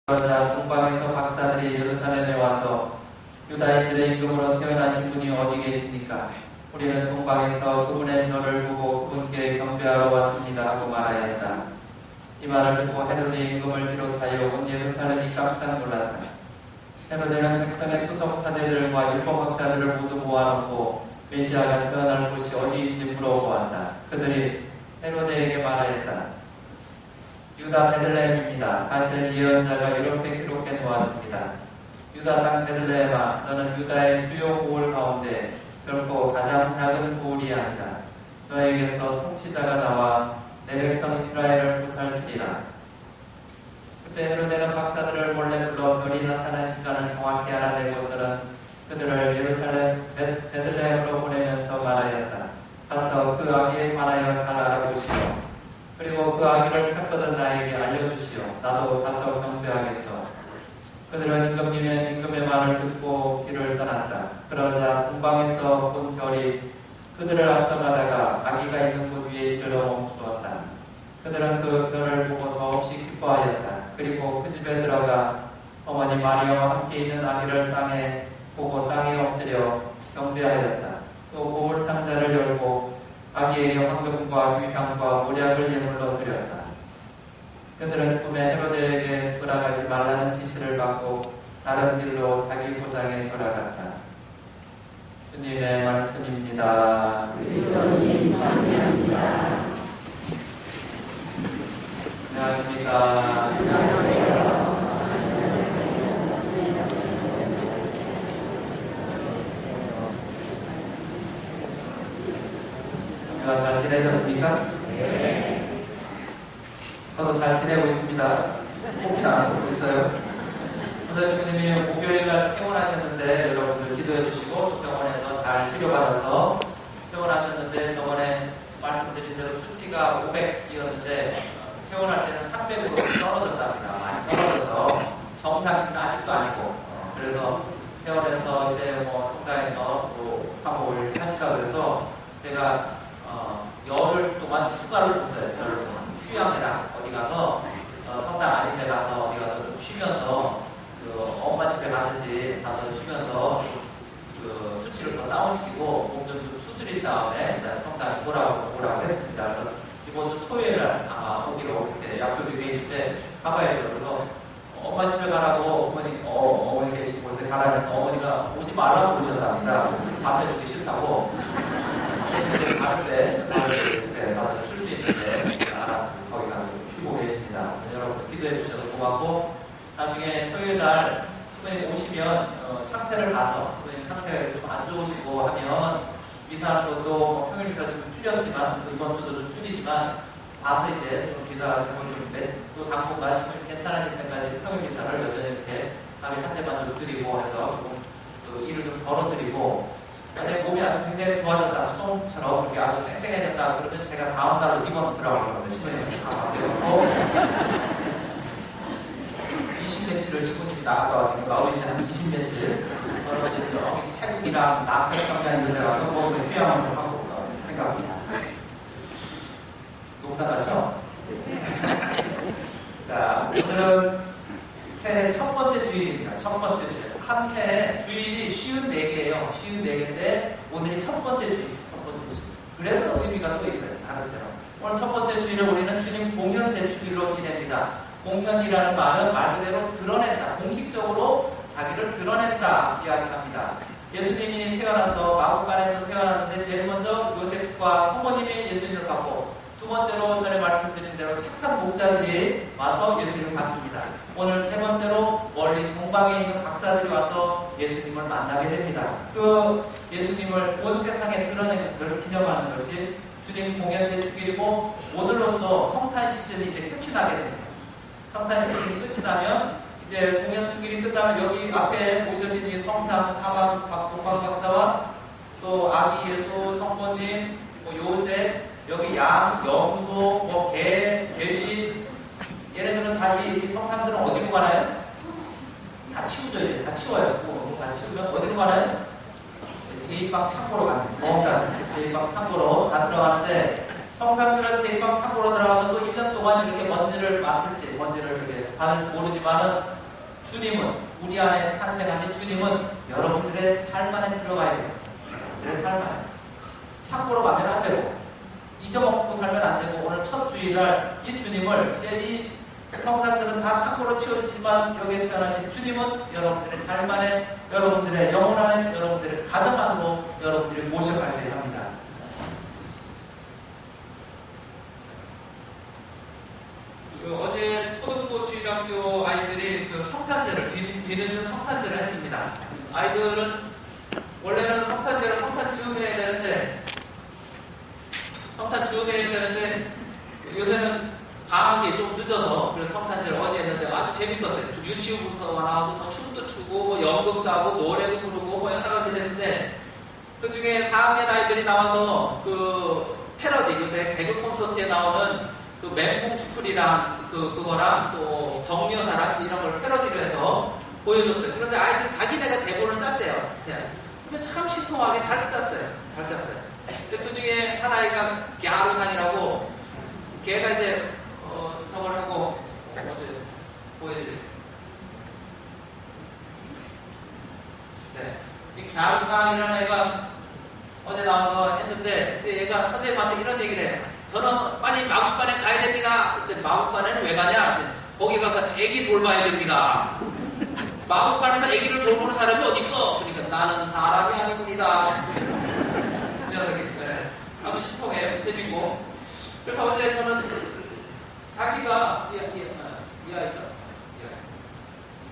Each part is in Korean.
그러자 동방에서 박사들이 예루살렘에 와서 유다인들의 임금으로 태어나신 분이 어디 계십니까? 우리는 동방에서 그분의 민호를 보고 그분께 경배하러 왔습니다 하고 말하였다. 이 말을 듣고 헤로데 임금을 비롯하여 온 예루살렘이 깜짝 놀랐다. 헤로데는 백성의 수석 사제들과 율법학자들을 모두 모아놓고 메시아가 태어날 곳이 어디인지 물어보았다. 그들이 헤로데에게 말하였다. 유다 베들레헴입니다. 사실 예언자가 이렇게 기록해 놓았습니다. 유다 땅 베들레헴아, 너는 유다의 주요 고을 가운데 결코 가장 작은 고을이 아니다. 너에게서 통치자가 나와 내 백성 이스라엘을 보살피리라. 그때 헤로데는 박사들을 몰래 불러 별이 나타난 시간을 정확히 알아내고서는 그들을 예루살렘 베들레헴으로 보내면서 말하였다. 가서 그 아기에 관하여 잘 알아보시오. 그리고 그 아기를 찾거든 나에게 알려주시오. 나도 가서 경배하겠소. 그들은 임금의 말을 듣고 길을 떠났다. 그러자 동방에서 본 별이 그들을 앞서가다가 아기가 있는 곳 위에 이르러 멈추었다. 그들은 그 별을 보고 더없이 기뻐하였다. 그리고 그 집에 들어가 어머니 마리아와 함께 있는 아기를 보고 땅에 엎드려 경배하였다. 또 보물 상자를 열고 아기에게 황금과 유향과 모략을 예물로 드렸다. 그들은 꿈에 헤로데에게 돌아가지 말라는 지시를 받고 다른 길로 자기 고장에 돌아갔다. 주님의 말씀입니다. 그리스도님 찬양합니다. 안녕하십니까. 안녕하세요. 잘 지내셨습니까? 네. 저도 잘 지내고 있습니다. 혹이나 안 쏟고 있어요. 선생님이 목요일날 퇴원하셨는데 여러분들 기도해 주시고 병원에서 잘 치료받아서 퇴원하셨는데 저번에 말씀드린 대로 수치가 500이었는데 퇴원할 때는 300으로 떨어졌답니다. 많이 떨어져서 정상치는 아직도 아니고 그래서 퇴원해서 이제 성당에서 또 사모를 하시라 그래서 제가 열흘 동안 휴가를 줬어요. 열흘 동안 휴양이랑 어디 가서 성당 아닌 데 가서 어디 가서 좀 쉬면서 엄마 집에 가든지 가서 쉬면서 그 수치를 더 다운시키고 몸 좀 추스린 다음에 성당에 오라고 했습니다. 그래서 이번 주 토요일 날 아마 오기로 이렇게 약속이 돼 있는데 가봐야죠. 그래서 엄마 집에 가라고 어머니 계신 곳에 가라는 어머니가 오지 말라고 그러셨답니다. 밥 해주기 싫다고. 이제 가는데 가서 쉴 수 있는데 알아서 거기 가서 쉬고 계십니다. 여러분 기도해 주셔서 고맙고 나중에 토요일 날 수고님 오시면 상태를 봐서 수고님 상태가 좀 안 좋으시고 하면 미사하는 것도 평일 미사 좀 줄였지만 또 이번 주도 좀 줄이지만 봐서 이제 좀 미사 또 당분간 수고님 괜찮아질 때까지 평일 미사를 여전히 이렇게 하루에 한 대만 좀 드리고 해서 조금 일을 좀 덜어드리고 내 몸이 아주 굉장히 좋아졌다, 처음처럼 그렇게 아주 쌩쌩해졌다 그러면 제가 다음 달로 입원 들어가려고 하는데 신부님이 다 바뀌어놓고 20며칠을 신부님이 나갔다 왔으니까 우리는 한 20며칠 저는 이제 여기 태국이랑 남태평양 이런 데 가서 거기서 휴양을 좀 하고 생각 중. 농담하죠? 자, 오늘은 새해 첫 번째 주일입니다. 첫 번째 주일. 한 해에 주일이 54개예요. 54개인데 오늘이 첫 번째 주일. 그래서 의미가 또 있어요. 다른 데로. 오늘 첫 번째 주일은 우리는 주님 공현 대축일로 지냅니다. 공현이라는 말은 말 그대로 드러낸다. 공식적으로 자기를 드러낸다 이야기합니다. 예수님이 태어나서 마국간에서 태어났는데 제일 먼저 요셉과 성모님이 예수님을 받고 두 번째로 전에 말씀드린 대로 착한 목자들이 와서 예수님을 봤습니다. 오늘 세 번째로 멀리 동방에 있는 박사들이 와서 예수님을 만나게 됩니다. 그 예수님을 온 세상에 드러낸 것을 기념하는 것이 주님 공연 대축일이고 오늘로서 성탄 시즌이 이제 끝이 나게 됩니다. 성탄 시즌이 끝이 나면 이제 공연 축일이 끝나면 여기 앞에 모셔진 이 성상 사방 동방 박사와 또 아기 예수 성모님 요셉 여기 양, 염소, 개, 돼지 얘네들은 다 이 성상들은 어디로 가나요? 다 치우죠. 이제 다 치워요. 다 치우면 어디로 가나요? 제2방 창고로 갑니다. 제2방 창고로 다 들어가는데 성상들은 제2방 창고로 들어가서 또 1년 동안 이렇게 먼지를 맡을지 먼지를 이렇게 다들 모르지만은 주님은, 우리 안에 탄생하신 주님은 여러분들의 삶 안에 들어가야 돼요. 내 삶 안에. 창고로 가면 안 되고, 잊어먹고 살면 안 되고, 오늘 첫 주일날 이 주님을, 이제 이 성산들은 다 창고로 치워지지만 여기에 태어나신 주님은 여러분들의 삶 안에, 여러분들의 영혼 안에, 여러분들의 가정 안으로 여러분들이 모셔가셔야 합니다. 어제 초등부 주일학교 아이들이 성탄제를, 뒤늦은 성탄제를 했습니다. 아이들은 원래는 성탄제를 성탄 즈음해야 되는데, 요새는 방학이 좀 늦어서 그래서 성탄제를 어제 했는데 아주 재밌었어요. 유치원부터 나와서 뭐 춤도 추고 뭐 연극도 하고 노래도 부르고 뭐 여러 가지 했는데, 그 중에 4학년 아이들이 나와서 그 패러디, 요새 개그 콘서트에 나오는 그 멘붕 스쿨이랑 그거랑 또 정여사랑 이런 걸 패러디를 해서 보여줬어요. 그런데 아이들 자기네가 대본을 짰대요. 근데 참 신통하게 잘 짰어요. 근데 그 중에 한 아이가 갸루상이라고, 걔가 이제 저걸 하고 어제 보여드릴게요. 네, 이 갸루상이라는 애가 어제 나와서 했는데, 이제 얘가 선생님한테 이런 얘기를 해요. 저는 빨리 마국간에 가야 됩니다. 그랬더니 마국간에는 왜 가냐? 그랬더니 거기 가서 애기 돌봐야 됩니다. 마국간에서 애기를 돌보는 사람이 어디 있어? 그러니까 나는 사람이 아니구니다. 그 녀석이. 네. 아주 신통해요. 재밌고. 그래서 어제 저는 자기가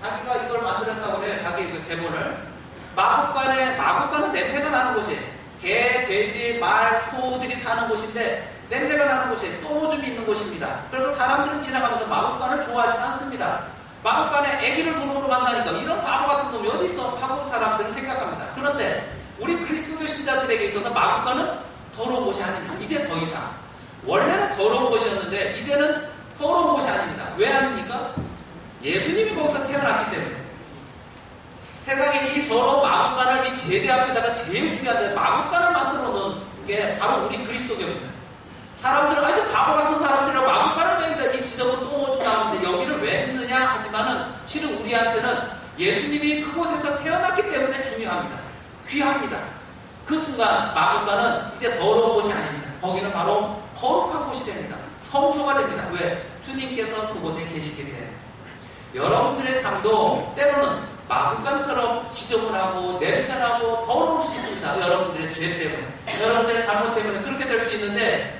자기가 이걸 만들었다고 그래. 자기 그 대본을. 마국간은 냄새가 나는 곳이에요. 개, 돼지, 말, 소들이 사는 곳인데 냄새가 나는 곳에 똥오줌이 있는 곳입니다. 그래서 사람들은 지나가면서 마국간을 좋아하지 않습니다. 마국간에 아기를 돌보러 간다니까 이런 바보 같은 놈이 어디 있어? 하고 사람들은 생각합니다. 그런데 우리 그리스도교 신자들에게 있어서 마국간은 더러운 곳이 아닙니다. 이제 더 이상. 원래는 더러운 곳이었는데 이제는 더러운 곳이 아닙니다. 왜 아닙니까? 예수님이 거기서 태어났기 때문에. 세상에 이 더러운 마국간을 이 제대 앞에다가 제일 중요한데 마국간을 만들어 놓은 게 바로 우리 그리스도교입니다. 사람들은 아주 바보 같은 사람들이랑 마국간을 왜 여기다 이 지저분 똥오줌 나오는데 여기를 왜 했느냐 하지만은 실은 우리한테는 예수님이 그곳에서 태어났기 때문에 중요합니다. 귀합니다. 그 순간 마국간은 이제 더러운 곳이 아닙니다. 거기는 바로 거룩한 곳이 됩니다. 성소가 됩니다. 왜? 주님께서 그곳에 계시기 때문에. 여러분들의 삶도 때로는 마국간처럼 지저분하고 냄새나고 더러울 수 있습니다. 여러분들의 죄 때문에, 여러분들의 잘못 때문에 그렇게 될 수 있는데,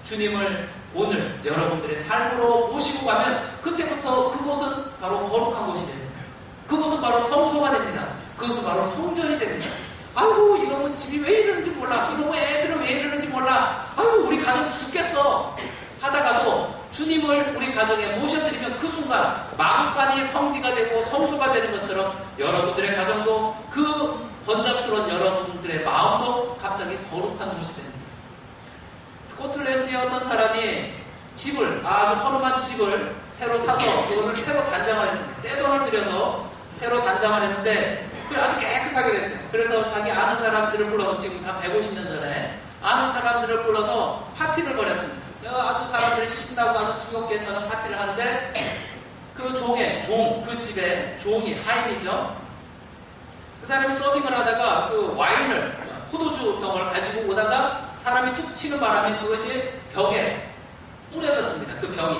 주님을 오늘 여러분들의 삶으로 모시고 가면 그때부터 그곳은 바로 거룩한 곳이 됩니다. 그곳은 바로 성소가 됩니다. 그것은 바로 성전이 됩니다. 아이고 이놈은 집이 왜 이러는지 몰라, 이놈의 애들은 왜 이러는지 몰라, 아이고 우리 가정 죽겠어 하다가도 주님을 우리 가정에 모셔드리면 그 순간 마국간이 성지가 되고 성소가 되는 것처럼 여러분들의 가정도 그 번잡스러운 여러분들의 마음도 갑자기 거룩한 곳이 됩니다. 스코틀랜드의 어떤 사람이 집을, 아주 허름한 집을 새로 사서 그거를 새로 단장을 했습니다. 떼돈을 들여서 새로 단장을 했는데 그게 아주 깨끗하게 됐어요. 그래서 자기 아는 사람들을 불러서, 지금 한 150년 전에 아는 사람들을 불러서 파티를 벌였습니다. 아주 사람들이 신나고 아주 즐겁게 저는 파티를 하는데, 그 그 집에 종이, 하인이죠. 그 사람이 서빙을 하다가 그 와인을, 포도주 병을 가지고 오다가 사람이 툭 치는 바람에 그것이 벽에 뿌려졌습니다. 그 병이.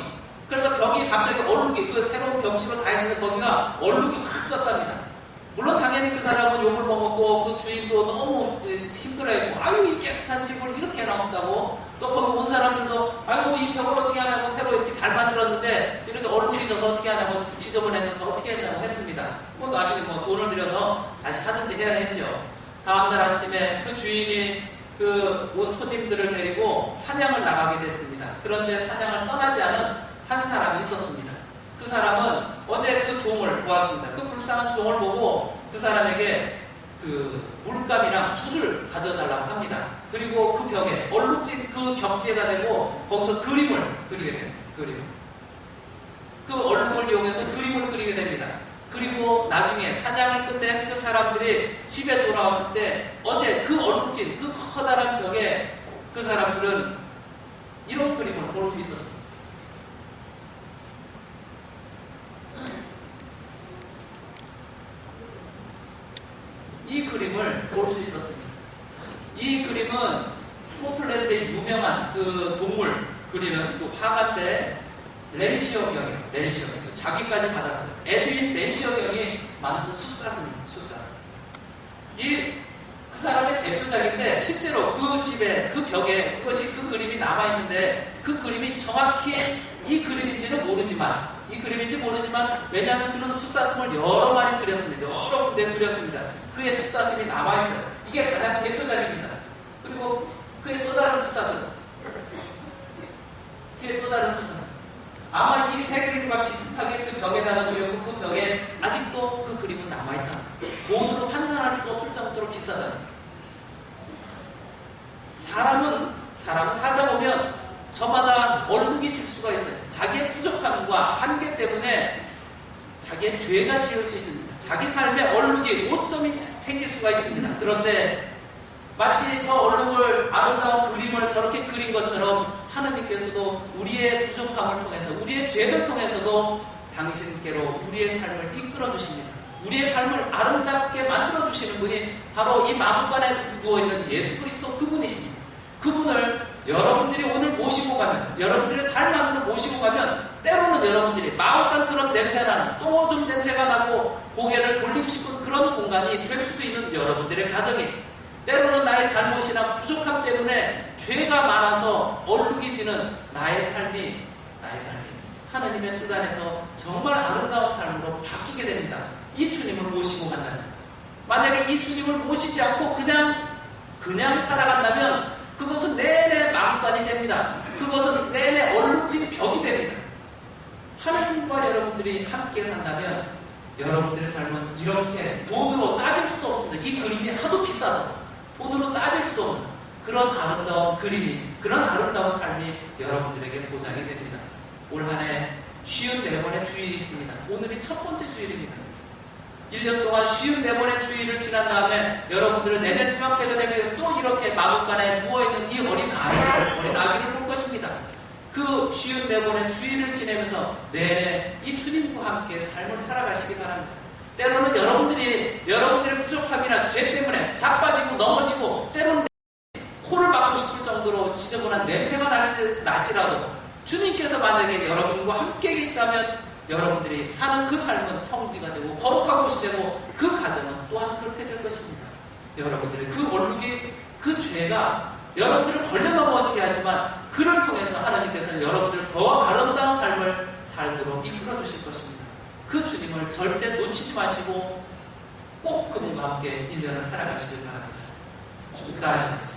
그래서 병이 갑자기 얼룩이, 그 새로운 병집을 다 했는데 거기가 얼룩이 확 졌답니다. 물론 당연히 그 사람은 욕을 먹었고 그 주인도 너무 힘들어했고, 아유 이 깨끗한 집을 이렇게 해놓는다고, 또 거기 온 사람들도 아유 이 벽을 어떻게 하냐고, 새로 이렇게 잘 만들었는데 이렇게 얼룩이 져서 어떻게 하냐고, 지저분해져서 어떻게 하냐고 했습니다. 뭐 나중에 뭐 돈을 들여서 다시 하든지 해야 했죠. 다음날 아침에 그 주인이 그 온 손님들을 데리고 사냥을 나가게 됐습니다. 그런데 사냥을 떠나지 않은 한 사람이 있었습니다. 그 사람은 어제 그 종을 보았습니다. 그 불쌍한 종을 보고 그 사람에게 그 물감이랑 붓을 가져달라고 합니다. 그리고 그 벽에, 얼룩진 그 벽지에다 대고 거기서 그림을 그리게 됩니다. 그 얼룩을 이용해서 그림을 그리게 됩니다. 그리고 나중에 사냥을 끝낸 그 사람들이 집에 돌아왔을 때 어제 그 얼룩진 그 커다란 벽에 그 사람들은 이런 그림을 볼 수 있었습니다. 이 그림을 볼 수 있었습니다. 이 그림은 스코틀랜드의 유명한 그 동물 그리는 그 화가인데 렌시어 경이에요. 렌시어 경. 자기까지 받았어요. 에드윈 렌시어 경이 만든 숫사슴입니다. 숫사슴. 그 사람의 대표작인데 실제로 그 집에 그 벽에 그것이 그 그림이 남아 있는데 그 그림이 정확히 이 그림인지는 모르지만 왜냐하면 그는 숫사슴을 여러 마리 그렸습니다. 여러 군데 그렸습니다. 그의 숫사슴이 남아 있어요. 이게 가장 대표작입니다. 그리고 그의 또 다른 숫사슴. 아마 이 세 그림과 비슷하게 그 벽에다가 그렸고 그 벽에 아직도 그 그림은 남아있다. 돈으로 환산할 수 없을 정도로 비싸다. 사람은 살다 보면 저마다 얼룩이 질 수가 있어요. 자기의 부족함과 한계 때문에 자기의 죄가 지을 수 있습니다. 자기 삶에 얼룩이 오점이 생길 수가 있습니다. 그런데 마치 저 얼룩을 아름다운 그림을 저렇게 그린 것처럼 하느님께서도 우리의 부족함을 통해서 우리의 죄를 통해서도 당신께로 우리의 삶을 이끌어 주십니다. 우리의 삶을 아름답게 만들어 주시는 분이 바로 이 마구간에 누워있는 예수 그리스도 그분이십니다. 그분을 여러분들이 오늘 모시고 가면, 여러분들의 삶 안으로 모시고 가면 때로는 여러분들이 마구간처럼 냄새나는 또 좀 냄새가 나고 고개를 돌리고 싶은 그런 공간이 될 수도 있는 여러분들의 가정이, 때로는 나의 잘못이나 부족함 때문에 죄가 많아서 얼룩이 지는 나의 삶이 하나님의 뜻 안에서 정말 아름다운 삶으로 바뀌게 됩니다. 이 주님을 모시고 간다면, 만약에 이 주님을 모시지 않고 그냥 살아간다면 그것은 내내 마구간이 됩니다. 그것은 내내 얼룩진 벽이 됩니다. 하나님과 여러분들이 함께 산다면 여러분들의 삶은 이렇게 돈으로 따질 수도 없습니다. 이 그림이 하도 비싸서 돈으로 따질 수도 없는 그런 아름다운 그림이, 그런 아름다운 삶이 여러분들에게 보장이 됩니다. 올 한 해 54번의 주일이 있습니다. 오늘이 첫 번째 주일입니다. 1년 동안 54번의 주일을 지난 다음에 여러분들은 내년 이맘때가 되면 또 이렇게 마구간에 누워있는 이 어린 아기를 볼 것입니다. 그 54번의 주일을 지내면서 내내 이 주님과 함께 삶을 살아가시기 바랍니다. 때로는 여러분들의 부족함이나 죄 때문에 자빠지고 넘어지고 때로는 코를 막고 싶을 정도로 지저분한 냄새가 날지라도 주님께서 만약에 여러분과 함께 계시다면 여러분들이 사는 그 삶은 성지가 되고 거룩한 곳이 되고 그 가정은 또한 그렇게 될 것입니다. 여러분들의 그 얼룩이, 그 죄가 여러분들을 걸려 넘어지게 하지만 그를 통해서 하나님께서는 여러분들을 더 아름다운 삶을 살도록 이끌어 주실 것입니다. 그 주님을 절대 놓치지 마시고 꼭 그분과 함께 1년을 살아가시길 바랍니다. 축사하시겠습니다.